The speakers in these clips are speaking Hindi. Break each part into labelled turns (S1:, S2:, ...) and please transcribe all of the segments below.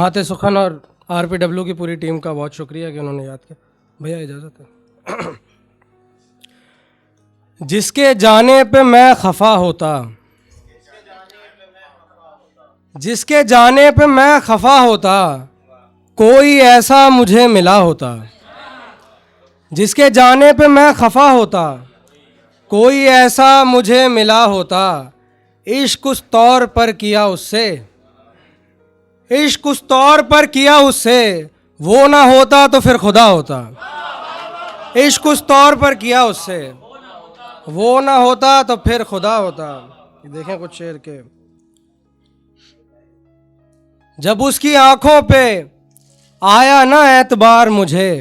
S1: हाथे सुखन और RPW की पूरी टीम का बहुत शुक्रिया कि उन्होंने याद किया। भैया इजाज़त है। जिसके जाने पे मैं खफा होता, जिसके जाने पे मैं खफा होता, कोई ऐसा मुझे मिला होता। जिसके जाने पे मैं खफा होता, कोई ऐसा मुझे मिला होता। इश्क उस तौर पर किया उससे, इश्क उस तौर पर किया उससे, वो ना होता तो फिर खुदा होता। इश्क उस तौर पर किया उससे, वो ना होता तो फिर खुदा होता। देखें कुछ शेर के। जब उसकी आंखों पे आया ना एतबार मुझे,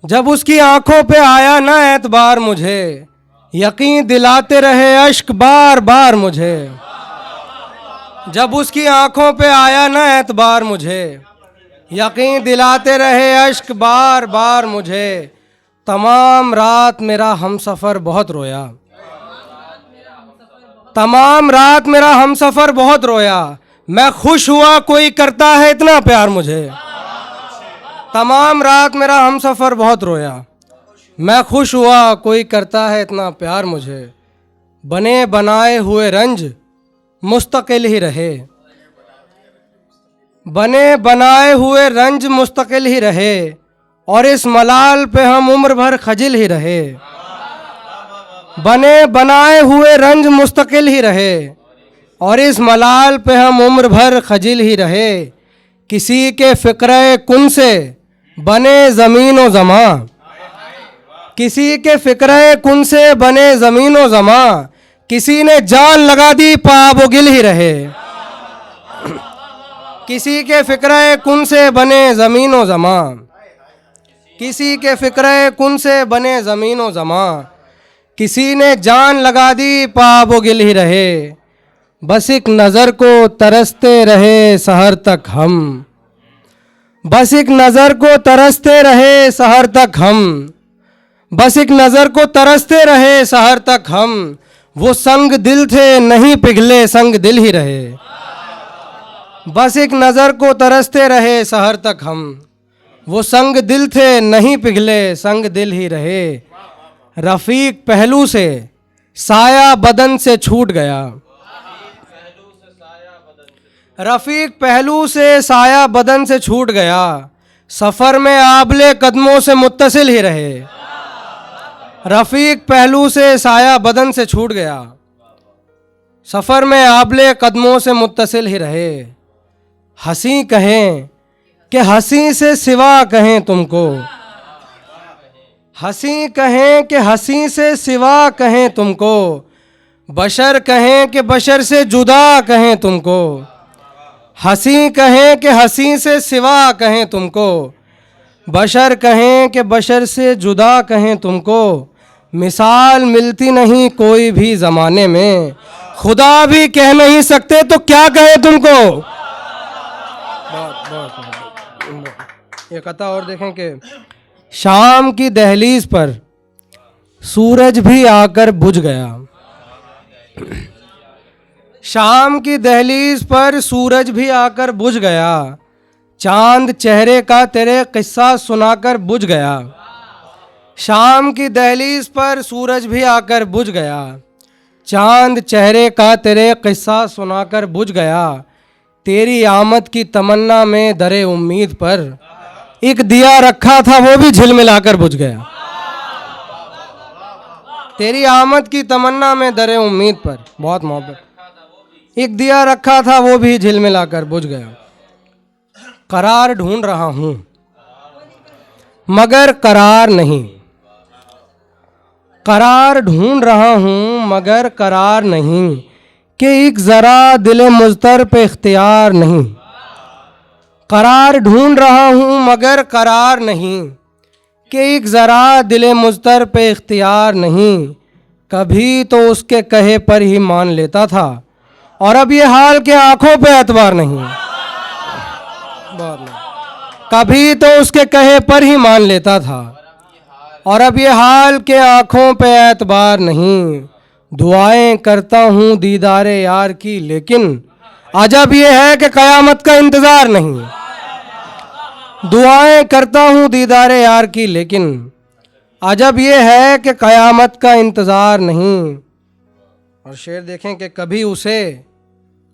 S1: जब उसकी आंखों पे आया ना एतबार मुझे, यकीन दिलाते रहे अश्क बार बार मुझे। जब उसकी आंखों पे आया ना एतबार मुझे, यकीन दिलाते रहे अश्क बार बार मुझे। तमाम रात मेरा हमसफ़र बहुत रोया, तमाम रात मेरा हमसफ़र बहुत रोया। मैं खुश हुआ कोई करता है इतना प्यार मुझे। तमाम रात मेरा हमसफ़र बहुत रोया, मैं खुश हुआ कोई करता है इतना प्यार मुझे। बने बनाए हुए रंज मुस्तकिल ही रहे, बने बनाए हुए रंज मुस्तकिल ही रहे, और इस मलाल पे हम उम्र भर खजिल ही रहे। बने बनाए हुए रंज मुस्तकिल ही रहे, और इस मलाल पे हम उम्र भर खजिल ही रहे। किसी के फ़िक्रे कुन से बने ज़मीन व ज़मा, किसी के फ़िक्रे कुन से बने ज़मीन व ज़मा। किसी ने जान लगा दी पाब गिल ही रहे। किसी के फ़िक्रे कुन से बने ज़मीन व ज़मा, किसी के फ़िक्रे कुन से बने ज़मीन व ज़मा। किसी ने जान लगा दी पाब गिल ही रहे। बस एक नज़र को तरसते रहे सहर तक हम, बस एक नज़र को तरसते रहे सहर तक हम, बस एक नज़र को तरसते रहे सहर तक हम। वो संग दिल थे नहीं पिघले संग दिल ही रहे। बस एक नज़र को तरसते रहे सहर तक हम, वो संग दिल थे नहीं पिघले संग दिल ही रहे। रफ़ीक पहलू से साया बदन से छूट गया, रफ़ीक पहलू से साया बदन से छूट गया। सफ़र में आबले कदमों से मुत्तसिल ही रहे। रफ़ीक पहलू से साया बदन से छूट गया, सफ़र में आबले कदमों से मुत्तसिल ही रहे। हंसी कहें कि हंसी से सिवा कहें तुमको, हंसी कहें कि हंसी से सिवा कहें तुमको। बशर कहें कि बशर से जुदा कहें तुमको, हंसी कहें कि हंसी से सिवा कहें तुमको। बशर कहें कि बशर से जुदा कहें तुमको। मिसाल मिलती नहीं कोई भी ज़माने में, खुदा भी कह नहीं सकते तो क्या कहे तुमको। ये कथा और देखें कि शाम की दहलीज पर सूरज भी आकर बुझ गया, शाम की दहलीज पर सूरज भी आकर बुझ गया। चांद चेहरे का तेरे किस्सा सुनाकर बुझ गया। शाम की दहलीज पर सूरज भी आकर बुझ गया। चांद चेहरे का तेरे किस्सा सुनाकर बुझ गया। तेरी आमद की तमन्ना में दरे उम्मीद पर एक दिया रखा था वो भी झिलमिलाकर बुझ गया। तेरी आमद की तमन्ना में दरे उम्मीद पर, बहुत मोहब्बत, एक दिया रखा था वो भी झिलमिलाकर बुझ गया। करार ढूंढ रहा हूं मगर करार नहीं, करार ढूंढ रहा हूं मगर करार नहीं, कि एक ज़रा दिले मुज़तर पे इख्तियार नहीं। करार ढूंढ रहा हूं मगर करार नहीं, कि एक ज़रा दिले मुज़तर पे इख्तियार नहीं। कभी तो उसके कहे पर ही मान लेता था, और अब ये हाल के आंखों पे एतबार नहीं। कभी तो उसके कहे पर ही मान लेता था, और अब ये हाल के आंखों पे एतबार नहीं। दुआएं करता हूँ दीदारे यार की, लेकिन अजब ये है कि कयामत का इंतजार नहीं। दुआएं करता हूँ दीदारे यार की, लेकिन अजब ये है कि कयामत का इंतजार नहीं। और शेर देखें कि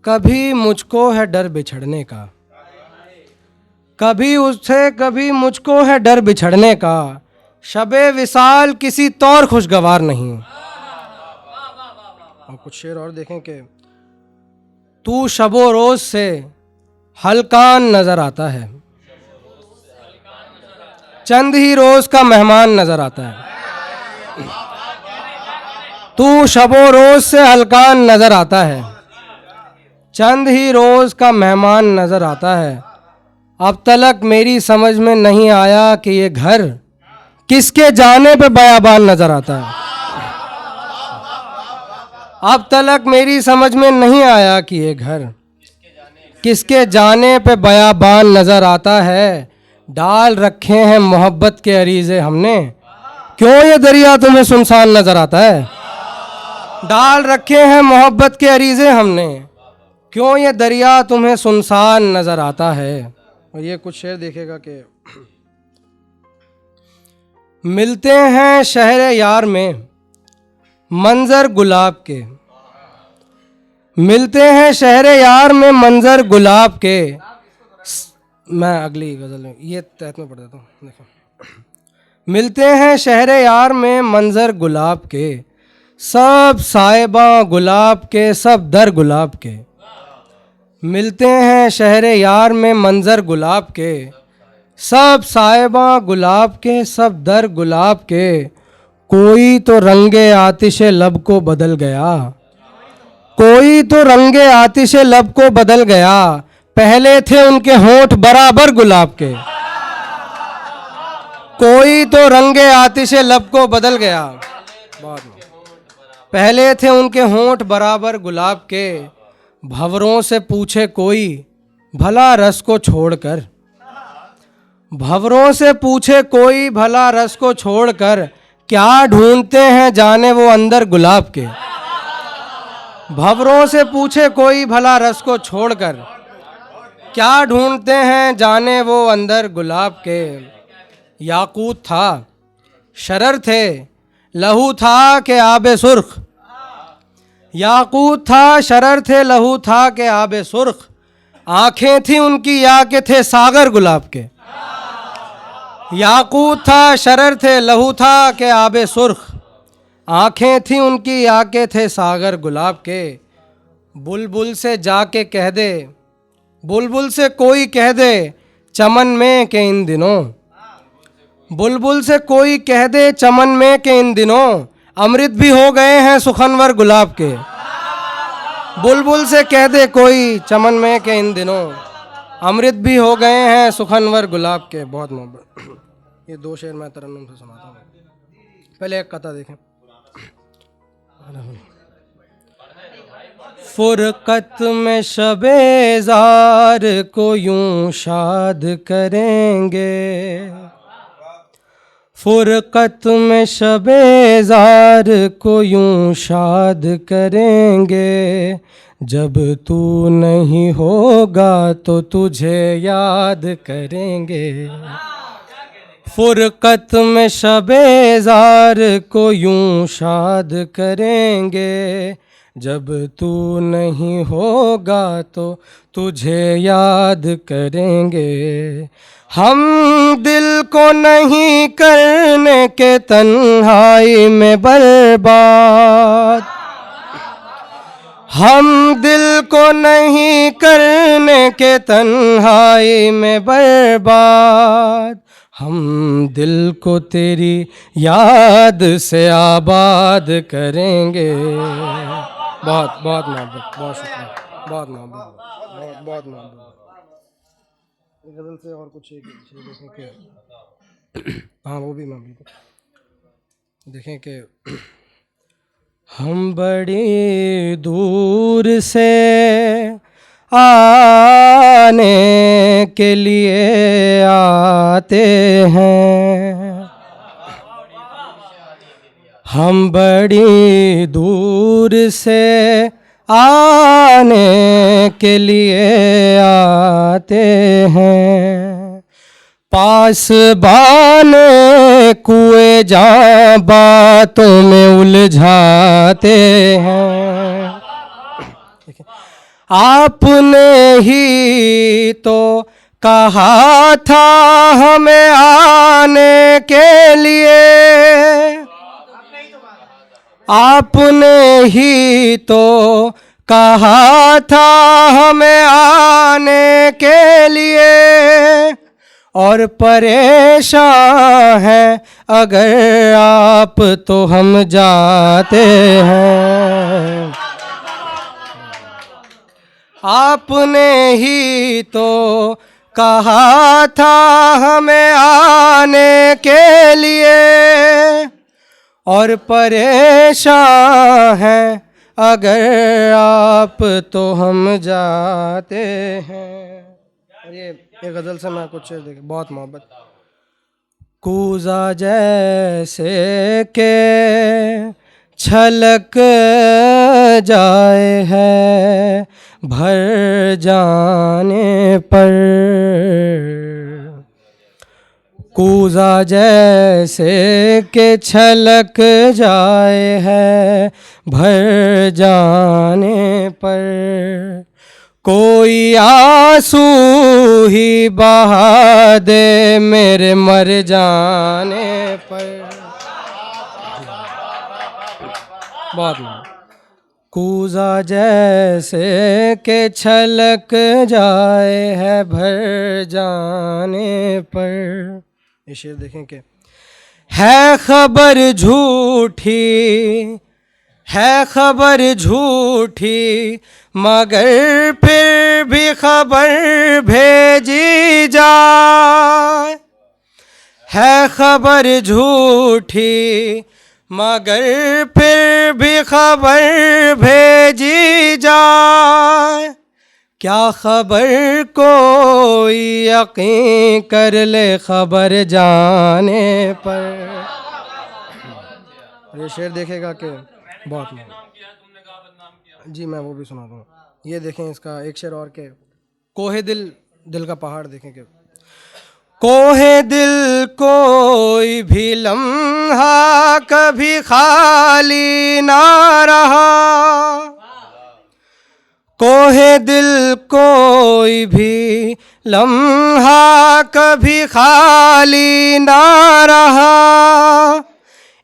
S1: कभी मुझको है डर बिछड़ने का, कभी मुझको है डर बिछड़ने का, शबे विसाल किसी तौर खुशगवार नहीं। और कुछ शेर और देखें कि तू शबो रोज से हल्कान नजर आता है, चंद ही रोज का मेहमान नजर आता है। तू शबो रोज से हल्कान नजर आता है, चंद ही रोज का मेहमान नजर आता है। अब तलक मेरी समझ में नहीं आया कि ये घर किसके जाने पे बयाबान नजर आता है। अब तलक मेरी समझ में नहीं आया कि ये घर किसके जाने पे बयाबान नजर आता है। डाल रखे हैं मोहब्बत के अरीजे हमने, क्यों ये दरिया तुम्हें सुनसान नजर आता है। डाल रखे हैं मोहब्बत के अरीजे हमने, क्यों ये दरिया तुम्हें सुनसान नजर आता है। और ये कुछ शेर देखेगा कि मिलते हैं शहर यार में मंजर गुलाब के, मिलते हैं शहर यार में मंजर गुलाब के। मैं अगली गजल ये तहत में पढ़ देता हूँ। देखो, मिलते हैं शहर यार में मंजर गुलाब के, सब साहिबा गुलाब के सब दर गुलाब के। मिलते हैं शहर यार में मंजर गुलाब के, सब साहिबा गुलाब के सब दर गुलाब के। कोई तो रंगे आतिशे लब को बदल गया, कोई तो रंगे आतिशे लब को बदल गया। पहले थे उनके होंठ बराबर गुलाब के, कोई तो रंगे आतिशे लब को बदल गया। पहले थे उनके होंठ बराबर गुलाब के। भंवरों से पूछे कोई भला रस को छोड़कर, भंवरों से पूछे कोई भला रस को छोड़कर, क्या ढूंढते हैं जाने वो अंदर गुलाब के। भंवरों से पूछे कोई भला रस को छोड़कर, क्या ढूंढते हैं जाने वो अंदर गुलाब के। याकूत था शरर थे लहू था के आबे सुर्ख, याकूत था शरर थे लहू था के आबे सुर्ख। आंखें थी उनकी या के थे सागर गुलाब के। याकूत था शरर थे लहू था के आबे सुर्ख। आंखें थी उनकी या के थे सागर गुलाब के। बुलबुल से जाके कह दे, बुलबुल से कोई कह दे चमन में के इन दिनों, बुलबुल से कोई कह दे चमन में के इन दिनों, अमृत भी हो गए हैं सुखनवर गुलाब के। बुलबुल से कह दे कोई चमन में के इन दिनों, अमृत भी हो गए हैं सुखनवर गुलाब के। बहुत मोहब्बत। ये दो शेर मैं तरन्नुम से सुनाता हूँ। पहले एक कथा देखें। फुरकत में शबेजार को यूं शाद करेंगे, फुरकत में शबेजार को यूं शाद करेंगे। जब तू नहीं होगा तो तुझे याद करेंगे। फुरकत में शबेजार को यूं शाद करेंगे। जब तू नहीं होगा तो तुझे याद करेंगे। हम दिल को नहीं करने के तन्हाई में बर्बाद, हम दिल को नहीं करने के तन्हाई में बर्बाद। हम दिल को तेरी याद से आबाद करेंगे। बहुत बहुत मोहब्बत, बहुत शुक्रिया, बहुत मोहब्बत, बहुत मोहब्बत। गजल से और कुछ एक देखें कि हाँ वो भी मैं देखें कि हम बड़ी दूर से आने के लिए आते हैं, हम बड़ी दूर से आने के लिए आते हैं, पास बाने कुएं जहाँ बातों में उलझाते हैं। आपने ही तो कहा था हमें आने के लिए, आपने ही तो कहा था हमें आने के लिए, और परेशान हैं अगर आप तो हम जाते हैं। आपने ही तो कहा था हमें आने के लिए, और परेशान हैं अगर आप तो हम जाते हैं। और ये गज़ल से मैं कुछ देखे, बहुत मोहब्बत। कूज़ा जैसे के छलक जाए है भर जाने पर, कूज़ा जैसे के छलक जाए है भर जाने पर, कोई आंसू ही बहा दे मेरे मर जाने पर। बहुत कूज़ा जैसे के छलक जाए है भर जाने पर। ये शेर देखें कि है खबर झूठी, है खबर झूठी, मगर फिर भी खबर भेजी जाए, है खबर झूठी मगर फिर भी खबर भेजी जाए, क्या खबर कोई यकीन कर ले खबर जाने पर। ये शेर देखेगा कि बहुत जी, मैं वो भी सुना दूँ। ये देखें इसका एक शेर और के, कोहे दिल, दिल का पहाड़ देखें कि कोहे दिल कोई भी लम्हा कभी खाली ना रहा, कोहे दिल कोई भी लम्हा कभी खाली ना रहा,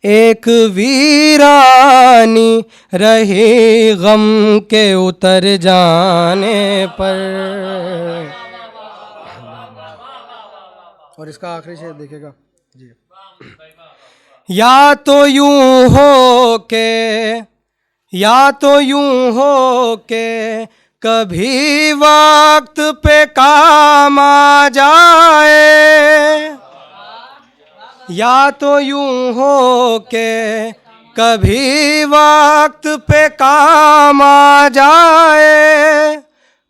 S1: एक वीरानी रही गम के उतर जाने पर। और इसका आखिरी शेर देखेगा जी, या तो यूं हो के, या तो यूं हो के कभी वक्त पे काम आ जाए, या तो यूं हो के कभी वक्त पे काम आ जाए,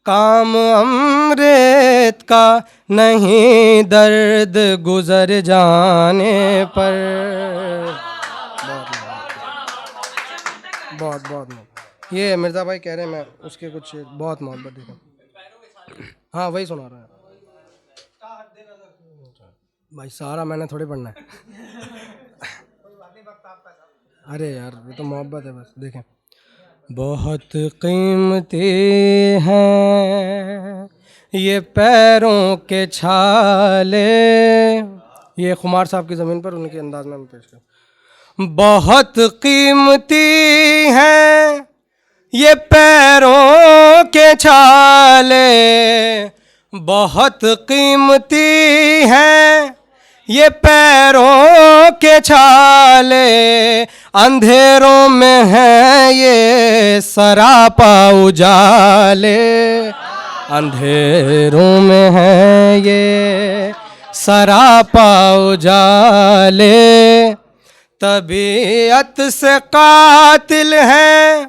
S1: काम अमृत का नहीं दर्द गुजर जाने पर। बहुत बहुत ये मिर्ज़ा भाई कह रहे हैं, मैं उसके कुछ बहुत मोहब्बत देखा। हाँ वही सुना रहा है भाई, सारा मैंने थोड़ी पढ़ना है। अरे यार ये तो मोहब्बत है बस। देखें, बहुत कीमती हैं ये पैरों के छाले, ये खुमार साहब की ज़मीन पर उनके अंदाज में पेश कर। बहुत कीमती हैं ये पैरों के छाले, बहुत कीमती हैं ये पैरों के छाले, अंधेरों में है ये सरापा उजाले, अंधेरों में है ये सरापा उजाले, तबीयत से कातिल हैं,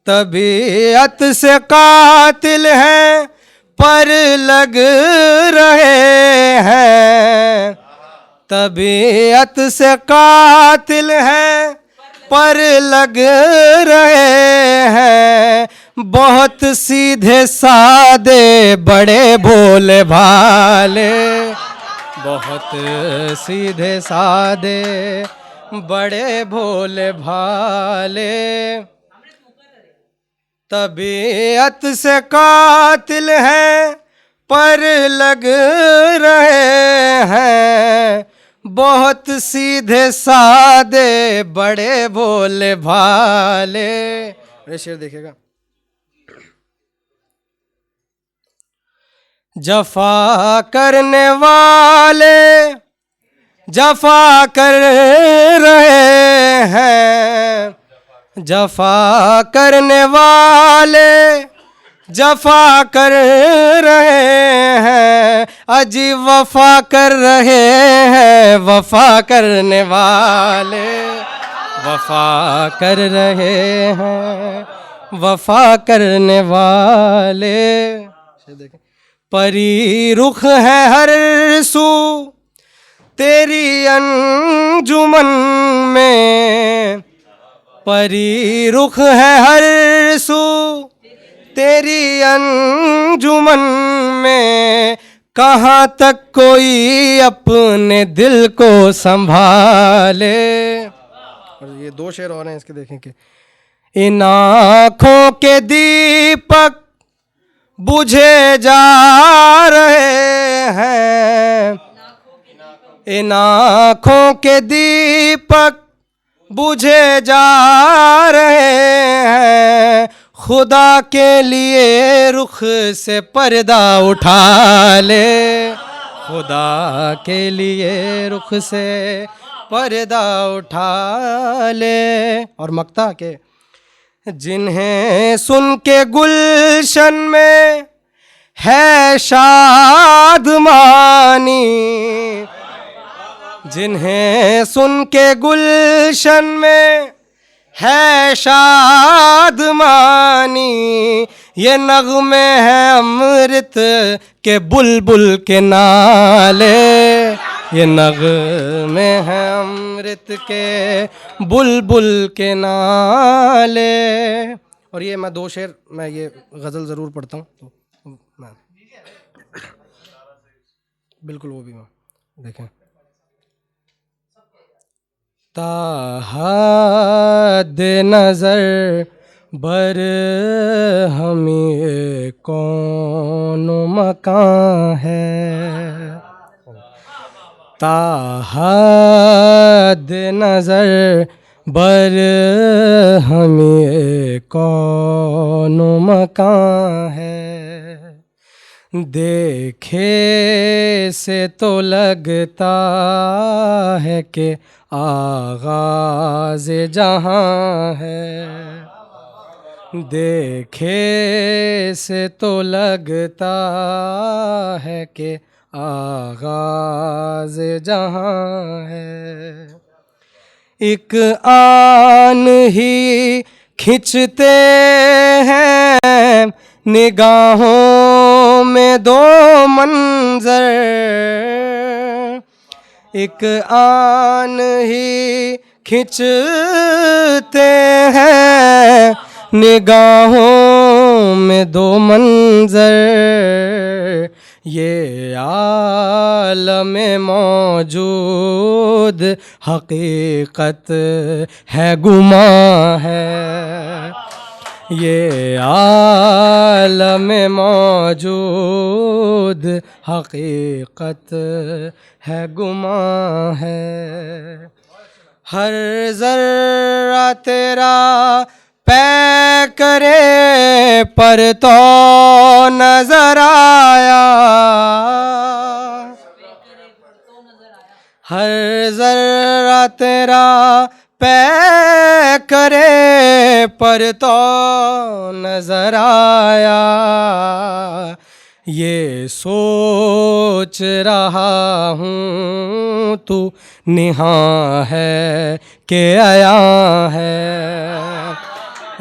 S1: तबीयत से कातिल हैं पर लग रहे हैं, तबीयत से कातिल हैं पर लग रहे हैं, बहुत सीधे सादे बड़े भोले भाले, बहुत सीधे सादे बड़े भोले भाले, तबीयत से कातिल हैं पर लग रहे हैं, बहुत सीधे सादे बड़े भोले भाले। ये शेर देखिएगा। जफा करने वाले जफा कर रहे हैं, जफा करने वाले जफा कर रहे हैं, अजी वफा कर रहे हैं वफा करने वाले, वफा कर रहे हैं वफा करने वाले। देखें, परी रुख है हर सू तेरी अंजुमन में, परी रुख है हर सू तेरी अंजुमन में, कहाँ तक कोई अपने दिल को संभाले। और ये दो शेर और हैं इसके, देखें कि इन आँखों के दीपक बुझे जा रहे हैं, इन आँखों के दीपक बुझे जा रहे हैं, खुदा के लिए रुख से पर्दा उठा ले, खुदा के लिए रुख से पर्दा उठा ले। और मक्ता के जिन्हें सुन के गुलशन में है शादमानी, जिन्हें सुन के गुलशन में है शादमानी, ये नगमे हैं अमृत के बुलबुल के नाले, ये नगमे हैं अमृत के बुलबुल के नाले। और ये मैं दो शेर, मैं ये गज़ल ज़रूर पढ़ता हूँ, तो मैं बिल्कुल वो भी मैं देखें। ताहद नज़र बर हमें कौन मकान है, ताहद नज़र बर हमें कौन मकान है, देखे से तो लगता है कि आगाज़ जहाँ है, देखे से तो लगता है कि आगाज़ जहाँ है, एक आन ही खिंचते हैं निगाहों में दो मंजर, एक आन ही खिंचते हैं निगाहों में दो मंजर, ये आलम मौजूद हकीकत है गुमा है, ये आलम मौजूद हकीकत है गुमा है, हर ज़र्रा तेरा पै करे पर तो नजर आया, हर ज़र्रा तेरा पै करे पर तो नजर आया, ये सोच रहा हूँ तू निहाँ है कि आया है,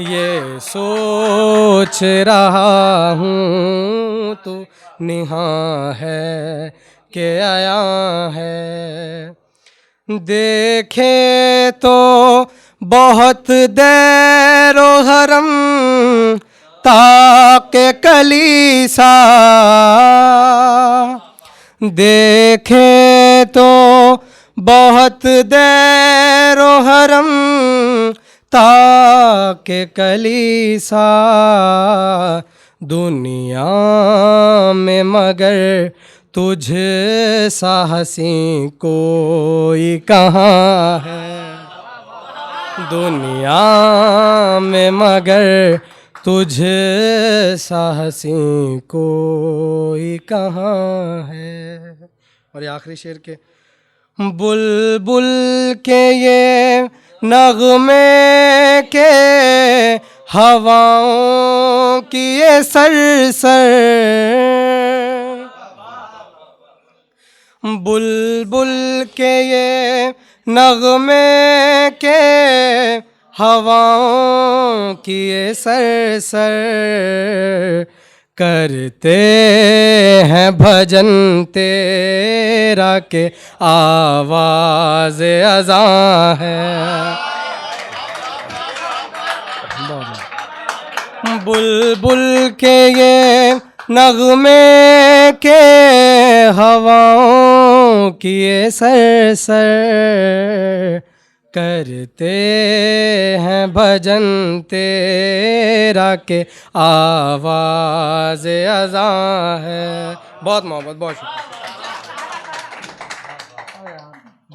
S1: ये सोच रहा हूँ तू निहाँ है कि आया है, देखे तो बहुत देरो हरम ताके कलीसा, देखे तो बहुत देरो हरम ताके कलीसा, दुनिया में मगर तुझ सा हंसी कोई कहाँ है, दुनिया में मगर तुझ सा हंसी कोई कहाँ है। और ये आखिरी शेर के, बुलबुल के ये नगमे के हवाओं की ये सरसर, बुलबुल के ये नगमे के हवाओं की ये सरसर, करते हैं भजन तेरा के आवाज़ अज़ां है। बुलबुल के ये नगमे के हवाओं की ये सरसर, करते हैं भजन तेरा के आवाज़ अज़ां है। बहुत मोहब्बत, बहुत शुक्रिया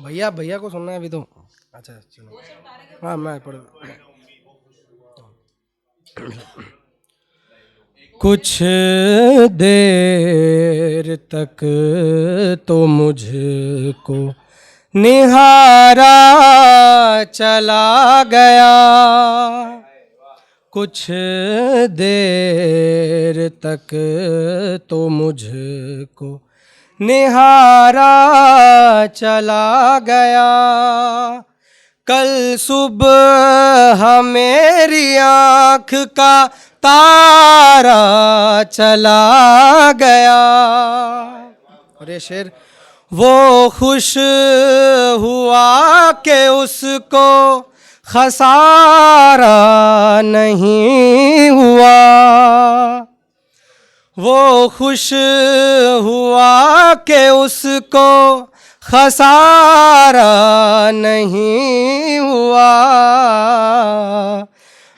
S1: भैया। भैया को सुनना है अभी तो। अच्छा चलो, हाँ मैं पढ़, कुछ देर तक तो मुझको निहारा चला गया, कुछ देर तक तो मुझको निहारा चला गया, कल सुबह मेरी आँख का तारा चला गया। और ये शेर, वो खुश हुआ कि उसको खसारा नहीं हुआ, वो खुश हुआ कि उसको खसारा नहीं हुआ,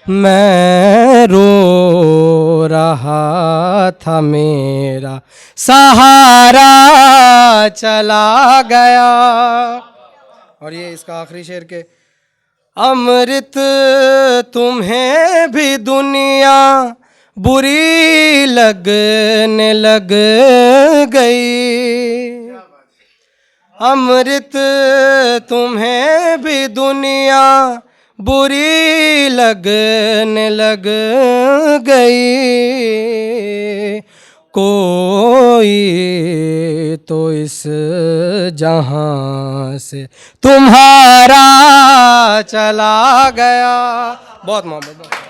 S1: मैं रो रहा था मेरा सहारा चला गया। और ये इसका आखिरी शेर के, अमृत तुम्हें भी दुनिया बुरी लगने लग गई, अमृत तुम्हें भी दुनिया बुरी लगने लग गई, कोई तो इस जहां से तुम्हारा चला गया। बहुत मोहब्बत।